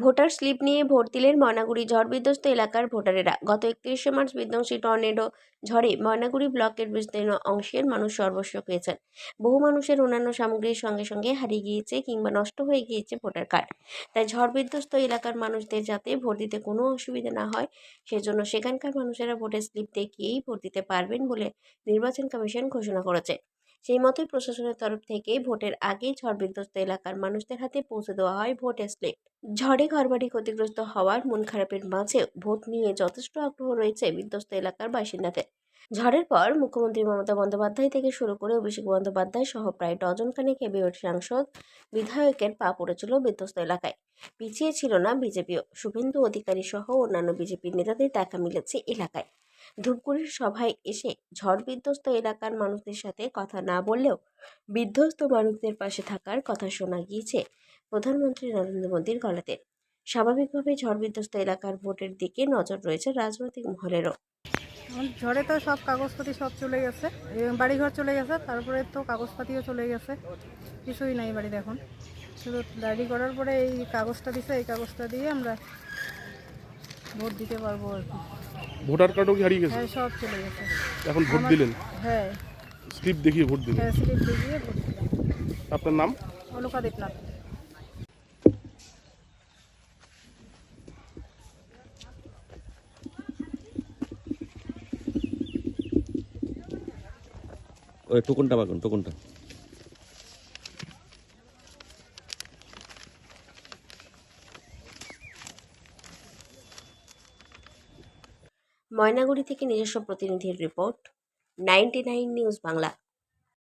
Voter slip নিয়ে vote দিলেন ময়নাগুড়ি ঝড় বিধ্বস্ত এলাকার ভোটারেরা। গত 31শে মার্চ বিধ্বংসী টর্নেডো ঝড়ে ময়নাগুড়ি ব্লকের বিস্তীর্ণ অংশের মানুষ সর্বস্ব হয়েছেন। বহু মানুষের অন্যান্য সামগ্রীর সঙ্গে সঙ্গে হারিয়ে গিয়েছে কিংবা নষ্ট হয়ে গিয়েছে ভোটার কার্ড। তাই ঝড় বিধ্বস্ত এলাকার মানুষদের যাতে ভোট দিতে কোনো অসুবিধা না হয়, সেজন্য সেখানকার মানুষেরা ভোটের স্লিপ দেখিয়েই ভোট দিতে পারবেন বলে নির্বাচন কমিশন ঘোষণা করেছে। সেই মতোই প্রশাসনের তরফ থেকে ভোটের আগেই ঝড় বিধ্বস্ত এলাকার মানুষদের হাতে পৌঁছে দেওয়া হয় ভোটের স্লিপ। ঝড়ে ঘরবাড়ি ক্ষতিগ্রস্ত হওয়ার মন খারাপের মাঝেও ভোট নিয়ে যথেষ্ট আগ্রহ রয়েছে বিধ্বস্ত এলাকার বাসিন্দাদের। ঝড়ের পর মুখ্যমন্ত্রী মমতা বন্দ্যোপাধ্যায় থেকে শুরু করে অভিষেক বন্দ্যোপাধ্যায় সহ প্রায় ডজনখানেক এবিওর সাংসদ, বিধায়কের পা পড়েছিল বিধ্বস্ত এলাকায়। পিছিয়ে ছিল না বিজেপিও। শুভেন্দু অধিকারী সহ অন্যান্য বিজেপির নেতাদের দেখা মিলেছে এলাকায়। ধূপগুড়ির সভায় এসে ঝড় বিধ্বস্ত এলাকার মানুষদের সাথে কথা না বললেও বিধ্বস্ত মানুষদের পাশে থাকার কথা শোনা গিয়েছে প্রধানমন্ত্রী নরেন্দ্র মোদীর গলাতে। স্বাভাবিকভাবে ঝড় বিধ্বস্ত এলাকার ভোটের দিকে নজর রয়েছে রাজনৈতিক মহলেরও। ঝড়ে তো সব কাগজপাতি সব চলে গেছে, বাড়িঘর চলে গেছে, তারপরে তো কাগজপাতিও চলে গেছে, কিছুই নাই বাড়িতে এখন। শুধু ডায়েরি করার পরে এই কাগজটা দিছে, এই কাগজটা দিয়ে আমরা ভোট দিতে পারবো আর কি। ভোটার কার্ডও কি হারিয়ে গেছে? হ্যাঁ, সব চলে গেছে। এখন ভোট দিলেন? হ্যাঁ, স্লিপ দেখিয়ে ভোট দিলেন? হ্যাঁ, স্লিপ দেখিয়ে ভোট দিলাম। আপনার নাম? অলকা দেবনাথ। ওই টোকনটা পাবেন, টোকনটা। ময়নাগুড়ি থেকে নিজস্ব প্রতিনিধির রিপোর্ট, 99 নিউজ বাংলা।